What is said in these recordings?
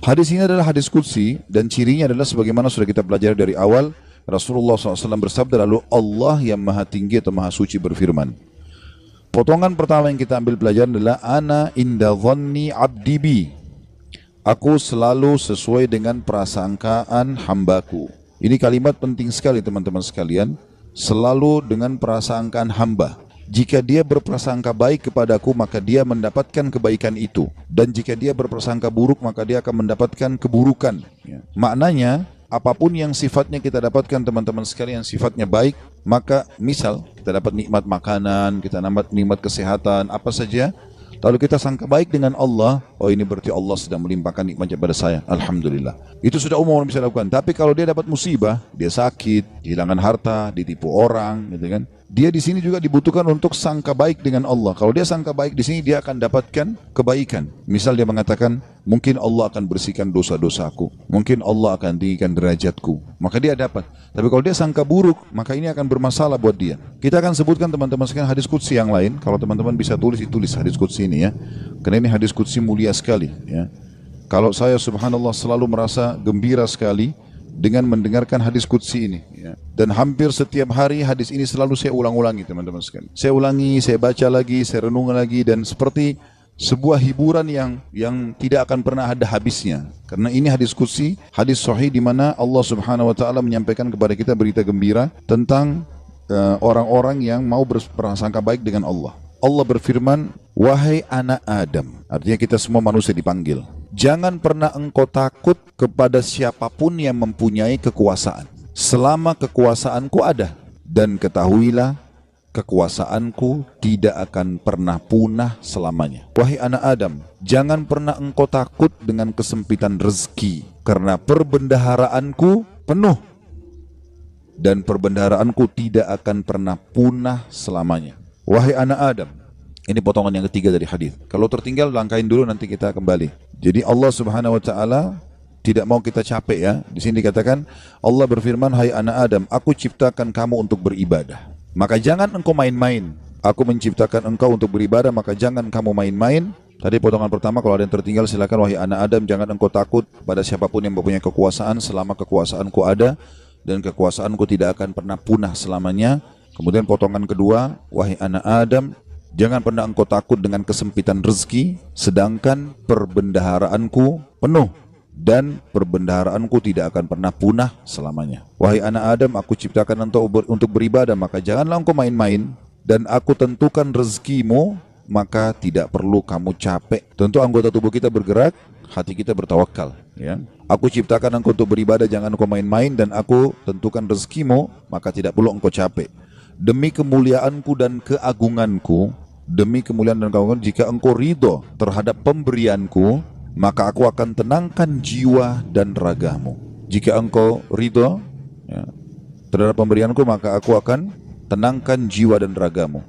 Hadis ini adalah hadis qudsi dan cirinya adalah sebagaimana sudah kita pelajari dari awal. Rasulullah SAW bersabda, lalu Allah yang maha tinggi atau maha suci berfirman. Potongan pertama yang kita ambil pelajaran adalah ana inda dhanni abdi bi. Aku selalu sesuai dengan prasangkaan hambaku. Ini kalimat penting sekali teman-teman sekalian. Selalu dengan prasangkaan hamba. Jika dia berprasangka baik kepadaku, maka dia mendapatkan kebaikan itu. Dan jika dia berprasangka buruk, maka dia akan mendapatkan keburukan. Maknanya, apapun yang sifatnya kita dapatkan teman-teman sekalian, sifatnya baik, maka misal kita dapat nikmat makanan, kita dapat nikmat kesehatan, apa saja. Lalu kita sangka baik dengan Allah, oh ini berarti Allah sedang melimpahkan nikmatnya pada saya. Alhamdulillah. Itu sudah umum orang bisa lakukan. Tapi kalau dia dapat musibah, dia sakit, kehilangan harta, ditipu orang, gitu kan. Dia di sini juga dibutuhkan untuk sangka baik dengan Allah. Kalau dia sangka baik di sini, dia akan dapatkan kebaikan. Misal dia mengatakan, mungkin Allah akan bersihkan dosa-dosaku. Mungkin Allah akan tinggikan derajatku. Maka dia dapat. Tapi kalau dia sangka buruk, maka ini akan bermasalah buat dia. Kita akan sebutkan teman-teman sekalian hadis qudsi yang lain. Kalau teman-teman bisa tulis, ditulis hadis qudsi ini ya. Karena ini hadis qudsi mulia sekali ya. Kalau saya subhanallah selalu merasa gembira sekali dengan mendengarkan hadis qudsi ini ya. Dan hampir setiap hari hadis ini selalu saya ulang-ulangi teman-teman sekalian. Saya ulangi, saya baca lagi, saya renung lagi, dan seperti sebuah hiburan yang tidak akan pernah ada habisnya. Karena ini hadis qudsi, hadis sahih di mana Allah Subhanahu wa taala menyampaikan kepada kita berita gembira tentang orang-orang yang mau berprasangka baik dengan Allah. Allah berfirman, wahai anak Adam, artinya kita semua manusia dipanggil. Jangan pernah engkau takut kepada siapapun yang mempunyai kekuasaan, selama kekuasaanku ada. Dan ketahuilah, kekuasaanku tidak akan pernah punah selamanya. Wahai anak Adam, jangan pernah engkau takut dengan kesempitan rezeki, karena perbendaharaanku penuh. Dan perbendaharaanku tidak akan pernah punah selamanya. Wahai anak Adam, ini potongan yang ketiga dari hadis. Kalau tertinggal langkahin dulu, nanti kita kembali. Jadi Allah Subhanahu wa taala tidak mau kita capek ya. Di sini dikatakan Allah berfirman, hai anak Adam, aku ciptakan kamu untuk beribadah. Maka jangan engkau main-main. Aku menciptakan engkau untuk beribadah, maka jangan kamu main-main. Tadi potongan pertama, kalau ada yang tertinggal silakan. Wahai anak Adam, jangan engkau takut pada siapapun yang mempunyai kekuasaan selama kekuasaanku ada, dan kekuasaanku tidak akan pernah punah selamanya. Kemudian potongan kedua, wahai anak Adam, jangan pernah engkau takut dengan kesempitan rezeki, sedangkan perbendaharaanku penuh, dan perbendaharaanku tidak akan pernah punah selamanya. Wahai anak Adam, aku ciptakan engkau untuk beribadah, maka janganlah engkau main-main, dan aku tentukan rezekimu, maka tidak perlu kamu capek. Tentu anggota tubuh kita bergerak, hati kita bertawakal ya. Aku ciptakan engkau untuk beribadah, jangan engkau main-main, dan aku tentukan rezekimu, maka tidak perlu engkau capek. Demi kemuliaanku dan keagunganku, jika engkau ridho terhadap pemberianku, maka aku akan tenangkan jiwa dan ragamu. Jika engkau ridho ya, terhadap pemberianku, maka aku akan tenangkan jiwa dan ragamu.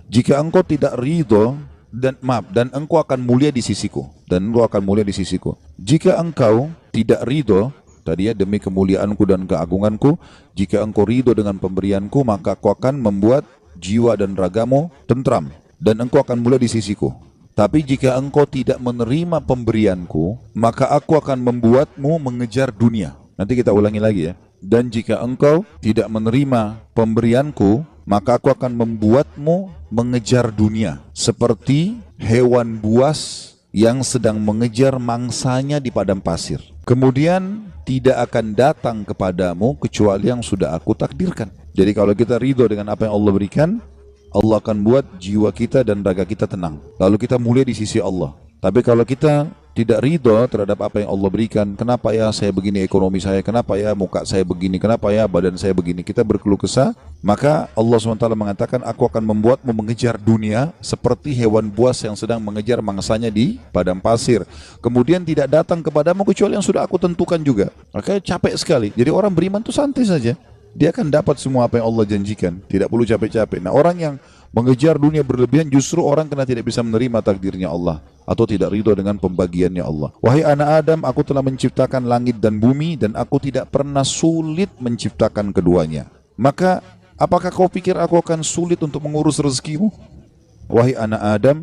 Jika engkau tidak ridho, dan engkau akan mulia di sisiku. Jika engkau tidak ridho, tadi ya, demi kemuliaanku dan keagunganku, jika engkau ridho dengan pemberianku, maka aku akan membuat jiwa dan ragamu tentram, dan engkau akan mulia di sisiku. Tapi jika engkau tidak menerima pemberianku, maka aku akan membuatmu mengejar dunia. Nanti kita ulangi lagi ya. Dan jika engkau tidak menerima pemberianku, maka aku akan membuatmu mengejar dunia, seperti hewan buas yang sedang mengejar mangsanya di padang pasir. Kemudian tidak akan datang kepadamu kecuali yang sudah aku takdirkan. Jadi kalau kita ridho dengan apa yang Allah berikan, Allah akan buat jiwa kita dan raga kita tenang. Lalu kita mulia di sisi Allah. Tapi kalau kita tidak ridho terhadap apa yang Allah berikan, kenapa ya saya begini ekonomi saya, kenapa ya muka saya begini, kenapa ya badan saya begini, kita berkeluh kesah, maka Allah SWT mengatakan, aku akan membuatmu mengejar dunia seperti hewan buas yang sedang mengejar mangsanya di padang pasir. Kemudian tidak datang kepadamu kecuali yang sudah aku tentukan juga. Makanya capek sekali. Jadi orang beriman itu santai saja. Dia akan dapat semua apa yang Allah janjikan. Tidak perlu capek-capek. Nah, orang yang mengejar dunia berlebihan justru orang karena tidak bisa menerima takdirnya Allah, atau tidak ridho dengan pembagiannya Allah. Wahai anak Adam, aku telah menciptakan langit dan bumi, dan aku tidak pernah sulit menciptakan keduanya. Maka apakah kau pikir aku akan sulit untuk mengurus rezekimu? Wahai anak Adam,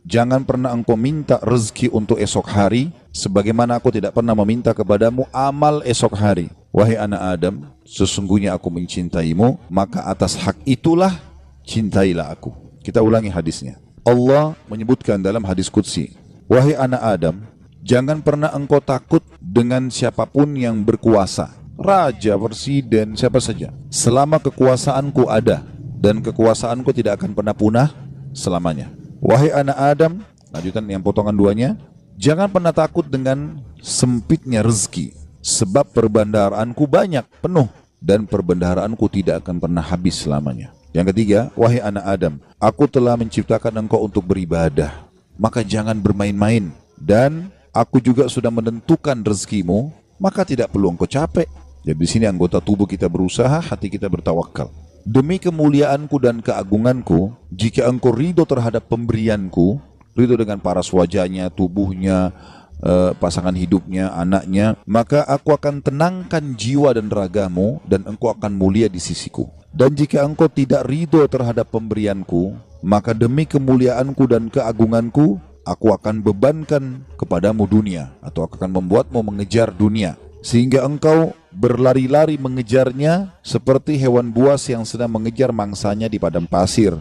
jangan pernah engkau minta rezeki untuk esok hari, sebagaimana aku tidak pernah meminta kepadamu amal esok hari. Wahai anak Adam, sesungguhnya aku mencintaimu, maka atas hak itulah cintailah aku. Kita ulangi hadisnya. Allah menyebutkan dalam hadis qudsi, wahai anak Adam, jangan pernah engkau takut dengan siapapun yang berkuasa, raja, presiden, siapa saja, selama kekuasaanku ada, dan kekuasaanku tidak akan pernah punah selamanya. Wahai anak Adam, lanjutan yang potongan duanya, jangan pernah takut dengan sempitnya rezeki, sebab perbendaharaanku banyak, penuh, dan perbendaharaanku tidak akan pernah habis selamanya. Yang ketiga, wahai anak Adam, aku telah menciptakan engkau untuk beribadah, maka jangan bermain-main, dan aku juga sudah menentukan rezekimu, maka tidak perlu engkau capek. Jadi di sini anggota tubuh kita berusaha, hati kita bertawakal. Demi kemuliaanku dan keagunganku, jika engkau ridho terhadap pemberianku, ridho dengan paras wajahnya, tubuhnya, pasangan hidupnya, anaknya, maka aku akan tenangkan jiwa dan ragamu, dan engkau akan mulia di sisiku. Dan jika engkau tidak ridho terhadap pemberianku, maka demi kemuliaanku dan keagunganku, aku akan bebankan kepadamu dunia, atau akan membuatmu mengejar dunia, sehingga engkau berlari-lari mengejarnya seperti hewan buas yang sedang mengejar mangsanya di padang pasir.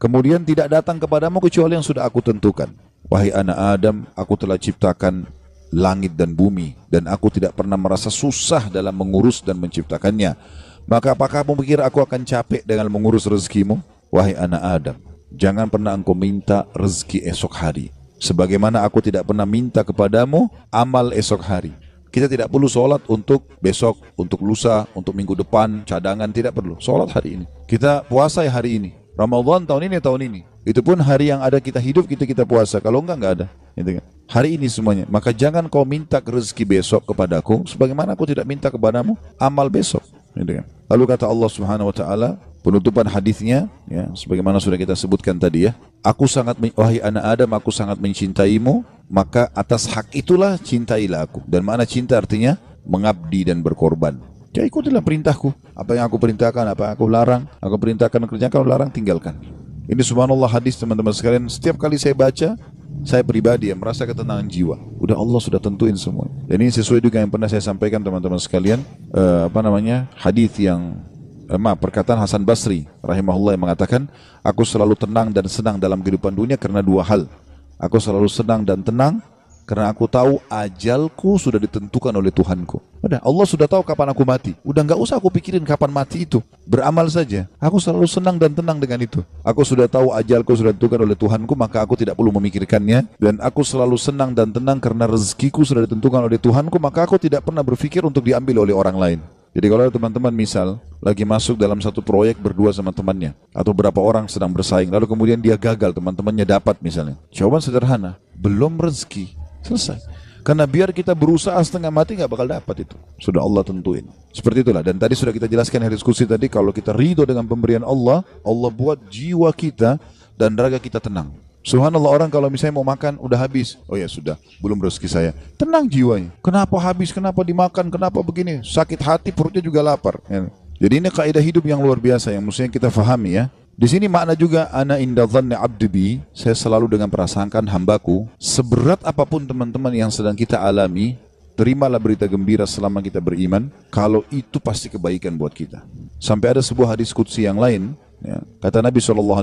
Kemudian tidak datang kepadamu kecuali yang sudah aku tentukan. Wahai anak Adam, aku telah ciptakan langit dan bumi, dan aku tidak pernah merasa susah dalam mengurus dan menciptakannya. Maka apakah kamu pikir aku akan capek dengan mengurus rezekimu? Wahai anak Adam, jangan pernah engkau minta rezeki esok hari, sebagaimana aku tidak pernah minta kepadamu amal esok hari. Kita tidak perlu sholat untuk besok, untuk lusa, untuk minggu depan, cadangan, tidak perlu. Sholat hari ini. Kita puasa ya hari ini. Ramadan tahun ini. Itu pun hari yang ada kita hidup, kita puasa. Kalau enggak ada. Gitu kan? Hari ini semuanya. Maka jangan kau minta rezeki besok kepadaku, sebagaimana aku tidak minta kepadamu amal besok. Gitu kan? Lalu kata Allah Subhanahu Wa Taala, penutupan hadisnya, ya, sebagaimana sudah kita sebutkan tadi ya. Wahai anak Adam, aku sangat mencintaimu, maka atas hak itulah cintailah aku. Dan mana cinta artinya? Mengabdi dan berkorban. Ya ikutilah perintahku. Apa yang aku perintahkan, apa yang aku larang, aku perintahkan kerjakan, larang tinggalkan. Ini subhanallah hadis teman-teman sekalian. Setiap kali saya baca, saya pribadi yang merasa ketenangan jiwa. Udah Allah sudah tentuin semua. Dan ini sesuai juga yang pernah saya sampaikan teman-teman sekalian. Hadis yang perkataan Hasan Basri rahimahullah yang mengatakan, aku selalu tenang dan senang dalam kehidupan dunia karena dua hal. Aku selalu senang dan tenang karena aku tahu ajalku sudah ditentukan oleh Tuhanku. Udah, Allah sudah tahu kapan aku mati. Udah nggak usah aku pikirin kapan mati itu. Beramal saja. Aku selalu senang dan tenang dengan itu. Aku sudah tahu ajalku sudah ditentukan oleh Tuhanku, maka aku tidak perlu memikirkannya. Dan aku selalu senang dan tenang karena rezekiku sudah ditentukan oleh Tuhanku, maka aku tidak pernah berpikir untuk diambil oleh orang lain. Jadi kalau teman-teman misal lagi masuk dalam satu proyek berdua sama temannya, atau berapa orang sedang bersaing, lalu kemudian dia gagal, teman-temannya dapat misalnya. Jawaban sederhana, belum rezeki, selesai. Karena biar kita berusaha setengah mati nggak bakal dapat itu. Sudah Allah tentuin. Seperti itulah. Dan tadi sudah kita jelaskan di diskusi tadi, kalau kita ridho dengan pemberian Allah, Allah buat jiwa kita dan raga kita tenang. Subhanallah, orang kalau misalnya mau makan udah habis, oh ya sudah, belum rezeki saya, tenang jiwanya. Kenapa habis, kenapa dimakan, kenapa begini, sakit hati, perutnya juga lapar. Jadi ini kaidah hidup yang luar biasa yang mestinya kita fahami ya. Di sini makna juga ana inda dhanni abdi bi, saya selalu dengan prasangkaan hambaku. Seberat apapun teman-teman yang sedang kita alami, terimalah berita gembira selama kita beriman, kalau itu pasti kebaikan buat kita. Sampai ada sebuah hadis qudsi yang lain, ya, kata Nabi SAW,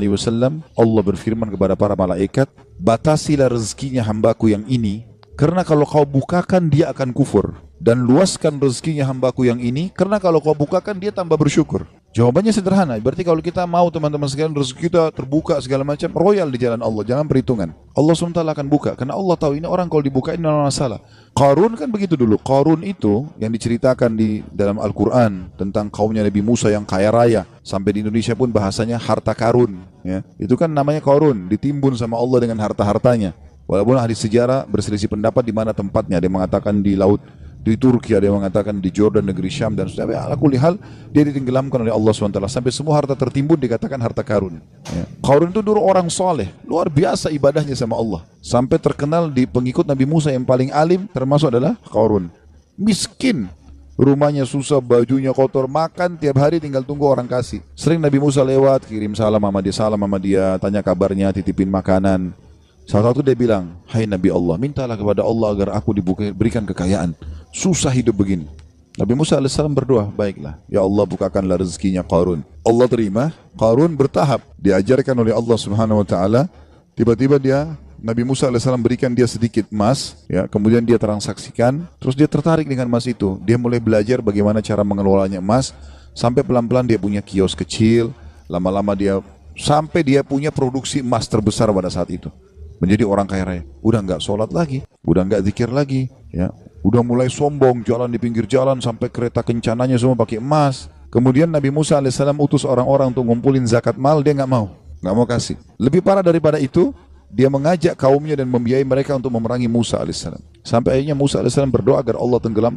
Allah berfirman kepada para malaikat, batasilah rezekinya hambaku yang ini, karena kalau kau bukakan dia akan kufur. Dan luaskan rezekinya hambaku yang ini, karena kalau kau bukakan dia tambah bersyukur. Jawabannya sederhana, berarti kalau kita mau teman-teman sekalian rezeki kita terbuka segala macam, royal di jalan Allah, jangan perhitungan. Allah SWT akan buka, karena Allah tahu ini orang kalau dibukain tidak masalah. Qarun kan begitu dulu. Qarun itu yang diceritakan di dalam Al-Quran tentang kaumnya Nabi Musa yang kaya raya, sampai di Indonesia pun bahasanya harta karun, ya. Itu kan namanya Qarun, ditimbun sama Allah dengan harta-hartanya. Walaupun ahli sejarah berselisih pendapat di mana tempatnya, ada yang mengatakan di laut, di Turki, ada yang mengatakan di Jordan, negeri Syam, dan sudah. Ala kulli hal, dia ditenggelamkan oleh Allah SWT sampai semua harta tertimbun dikatakan harta karun. Ya. Qarun itu dulu orang soleh, luar biasa ibadahnya sama Allah, sampai terkenal di pengikut Nabi Musa yang paling alim termasuk adalah Qarun. Miskin, rumahnya susah, bajunya kotor, makan tiap hari tinggal tunggu orang kasih. Sering Nabi Musa lewat, kirim salam sama dia, tanya kabarnya, titipin makanan. Salah satu dia bilang, hai Nabi Allah, mintalah kepada Allah agar aku diberikan kekayaan. Susah hidup begini. Nabi Musa alaihissalam berdoa, baiklah, ya Allah bukakanlah rezekinya Qarun. Allah terima, Qarun bertahap, diajarkan oleh Allah Subhanahu Wa Taala. Tiba-tiba Nabi Musa alaihissalam berikan dia sedikit emas, ya, kemudian dia transaksikan, terus dia tertarik dengan emas itu. Dia mulai belajar bagaimana cara mengelolanya emas, sampai pelan-pelan dia punya kios kecil, lama-lama sampai dia punya produksi emas terbesar pada saat itu. Menjadi orang kaya raya. Udah nggak sholat lagi, udah nggak zikir lagi, ya. Udah mulai sombong, jalan di pinggir jalan sampai kereta kencananya semua pakai emas. Kemudian Nabi Musa alaihissalam utus orang-orang untuk ngumpulin zakat mal, dia nggak mau kasih. Lebih parah daripada itu, dia mengajak kaumnya dan membiayai mereka untuk memerangi Musa alaihissalam. Sampai akhirnya Musa alaihissalam berdoa agar Allah tenggelam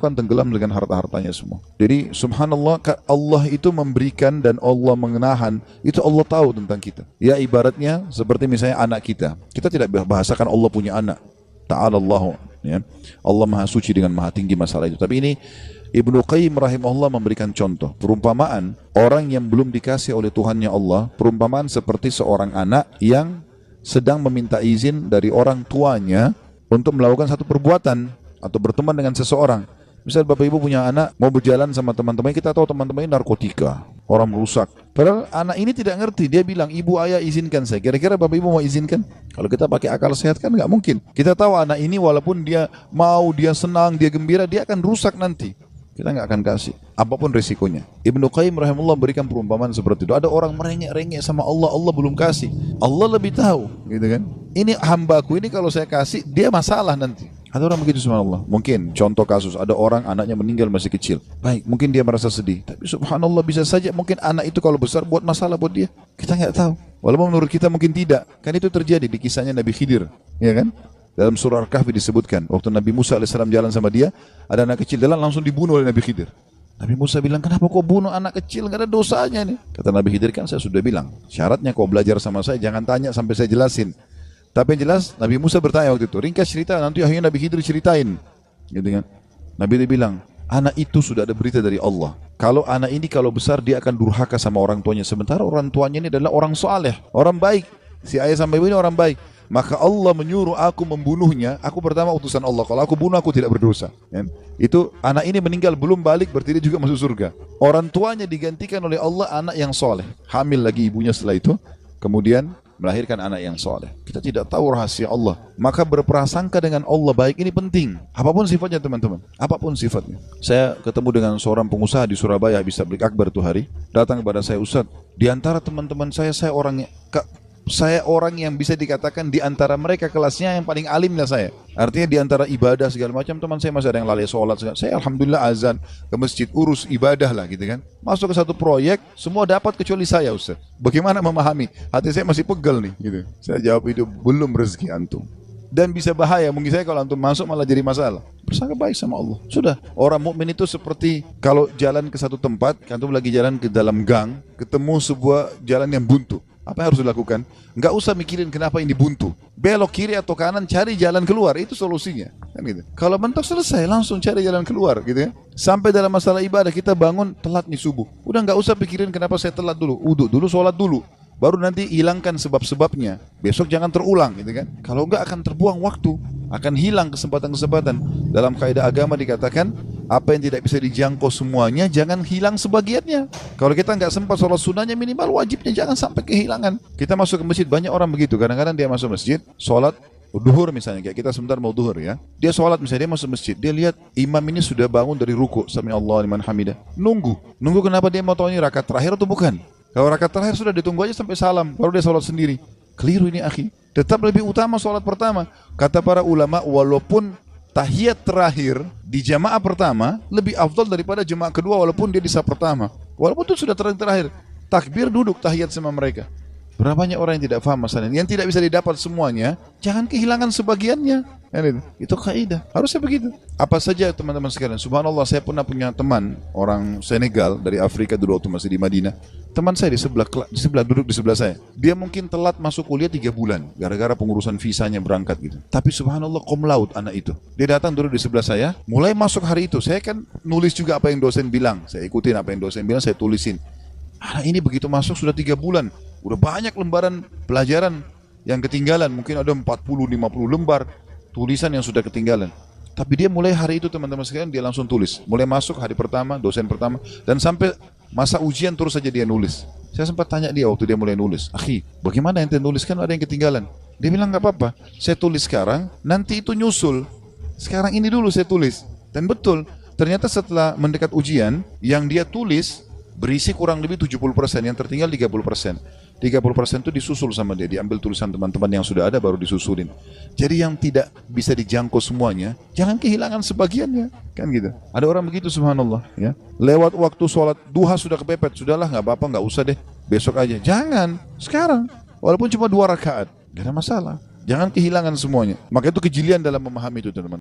dengan harta-hartanya semua. Jadi subhanallah, Allah itu memberikan dan Allah mengenahan, itu Allah tahu tentang kita. Ya ibaratnya seperti misalnya anak kita. Kita tidak bahasakan Allah punya anak. Ta'ala Allah, ya. Allah maha suci dengan maha tinggi masalah itu. Tapi ini Ibnu Qayyim rahimahullah memberikan contoh. Perumpamaan orang yang belum dikasih oleh Tuhannya Allah, perumpamaan seperti seorang anak yang sedang meminta izin dari orang tuanya untuk melakukan satu perbuatan atau berteman dengan seseorang. Misal bapak ibu punya anak mau berjalan sama teman-teman, kita tahu teman-teman ini narkotika, orang merusak. Padahal anak ini tidak ngerti, dia bilang ibu ayah izinkan saya. Kira-kira bapak ibu mau izinkan? Kalau kita pakai akal sehat kan nggak mungkin. Kita tahu anak ini walaupun dia mau, dia senang, dia gembira, dia akan rusak nanti. Kita nggak akan kasih, apapun risikonya. Ibnu Qayyim rahimahullah berikan perumpamaan seperti itu. Ada orang merengek-rengek sama Allah, Allah belum kasih. Allah lebih tahu, gitu kan? Ini hambaku ini kalau saya kasih, dia masalah nanti. Ada orang begitu subhanallah. Mungkin contoh kasus, ada orang anaknya meninggal masih kecil. Baik, mungkin dia merasa sedih. Tapi subhanallah bisa saja mungkin anak itu kalau besar buat masalah buat dia. Kita nggak tahu. Walaupun menurut kita mungkin tidak. Kan itu terjadi di kisahnya Nabi Khidir, ya kan? Dalam surah Al-Kahfi disebutkan, waktu Nabi Musa alaihissalam jalan sama dia, ada anak kecil jalan langsung dibunuh oleh Nabi Khidir. Nabi Musa bilang, kenapa kau bunuh anak kecil? Gak ada dosanya nih. Kata Nabi Khidir, kan saya sudah bilang, syaratnya kau belajar sama saya, jangan tanya sampai saya jelasin. Tapi yang jelas, Nabi Musa bertanya waktu itu, ringkas cerita, nanti akhirnya Nabi Khidir ceritain. Gitu kan? Nabi dia bilang, anak itu sudah ada berita dari Allah. Kalau anak ini kalau besar, dia akan durhaka sama orang tuanya. Sementara orang tuanya ini adalah orang soleh, orang baik. Si ayah sampai ibu ini orang baik. Maka Allah menyuruh aku membunuhnya. Aku pertama utusan Allah. Kalau aku bunuh, aku tidak berdosa. Itu anak ini meninggal belum balik, berarti dia juga masuk surga. Orang tuanya digantikan oleh Allah anak yang soleh. Hamil lagi ibunya setelah itu. Kemudian melahirkan anak yang soleh. Kita tidak tahu rahasia Allah. Maka berprasangka dengan Allah baik ini penting. Apapun sifatnya teman-teman. Apapun sifatnya. Saya ketemu dengan seorang pengusaha di Surabaya, habis tabligh akbar tuh hari. Datang kepada saya, Ustaz, di antara teman-teman saya orang yang bisa dikatakan di antara mereka kelasnya yang paling alim lah saya. Artinya di antara ibadah segala macam, teman saya masih ada yang lalai sholat. Saya alhamdulillah azan ke masjid, urus ibadah lah gitu kan. Masuk ke satu proyek, semua dapat kecuali saya Ustaz. Bagaimana memahami? Hati saya masih pegel nih gitu. Saya jawab itu belum rezeki antum. Dan bisa bahaya, mungkin saya kalau antum masuk malah jadi masalah. Bersangka baik sama Allah. Sudah, orang mukmin itu seperti kalau jalan ke satu tempat, antum lagi jalan ke dalam gang, ketemu sebuah jalan yang buntu. Apa yang harus dilakukan? Nggak usah mikirin kenapa ini buntu. Belok kiri atau kanan, cari jalan keluar. Itu solusinya. Kan gitu. Kalau mentok selesai, langsung cari jalan keluar. Gitu ya. Sampai dalam masalah ibadah, kita bangun telat nih subuh. Udah nggak usah pikirin kenapa saya telat dulu. Uduk dulu, sholat dulu. Baru nanti hilangkan sebab-sebabnya. Besok jangan terulang. Gitu kan. Kalau nggak akan terbuang waktu. Akan hilang kesempatan-kesempatan. Dalam kaidah agama dikatakan, apa yang tidak bisa dijangkau semuanya, jangan hilang sebagiannya. Kalau kita nggak sempat sholat sunnahnya, minimal wajibnya jangan sampai kehilangan. Kita masuk ke masjid, banyak orang begitu. Kadang-kadang dia masuk masjid, sholat duhur misalnya, kayak kita sebentar mau duhur ya. Dia sholat misalnya, dia masuk masjid, dia lihat imam ini sudah bangun dari ruku, sami Allah liman hamidah. Nunggu kenapa dia mau tahu ini rakaat terakhir atau bukan? Kalau rakaat terakhir sudah ditunggu aja sampai salam, baru dia sholat sendiri. Keliru ini akhi. Tetap lebih utama sholat pertama. Kata para ulama, walaupun tahiyat terakhir di jamaah pertama lebih afdal daripada jamaah kedua walaupun dia di saf pertama. Walaupun itu sudah terakhir. Takbir duduk tahiyat sama mereka. Berapa banyak orang yang tidak paham masalah ini. Yang tidak bisa didapat semuanya, jangan kehilangan sebagiannya. Itu kaidah. Harusnya begitu. Apa saja teman-teman sekalian. Subhanallah, saya pernah punya teman orang Senegal dari Afrika dulu waktu masih di Madinah. Teman saya di sebelah duduk di sebelah saya. Dia mungkin telat masuk kuliah 3 bulan gara-gara pengurusan visanya berangkat gitu. Tapi subhanallah cum laude anak itu. Dia datang duduk di sebelah saya. Mulai masuk hari itu, saya kan nulis juga apa yang dosen bilang. Saya ikutin apa yang dosen bilang, saya tulisin. Anak ini begitu masuk sudah 3 bulan. Udah banyak lembaran pelajaran yang ketinggalan. Mungkin ada 40-50 lembar tulisan yang sudah ketinggalan. Tapi dia mulai hari itu teman-teman sekalian, dia langsung tulis. Mulai masuk hari pertama, dosen pertama, dan sampai masa ujian terus saja dia nulis. Saya sempat tanya dia waktu dia mulai nulis, "Akhi, bagaimana ente nulis, kan ada yang ketinggalan?" Dia bilang, "Gak apa-apa, saya tulis sekarang, nanti itu nyusul. Sekarang ini dulu saya tulis." Dan betul, ternyata setelah mendekat ujian, yang dia tulis berisi kurang lebih 70%, yang tertinggal 30%. 30% itu disusul sama dia, diambil tulisan teman-teman yang sudah ada baru disusulin. Jadi yang tidak bisa dijangkau semuanya, jangan kehilangan sebagiannya, kan gitu. Ada orang begitu, subhanallah, ya. Lewat waktu sholat duha sudah kepepet, sudahlah nggak apa-apa, nggak usah deh, besok aja. Jangan, sekarang, walaupun cuma 2 rakaat, gak ada masalah. Jangan kehilangan semuanya. Maka itu kejelian dalam memahami itu, teman-teman.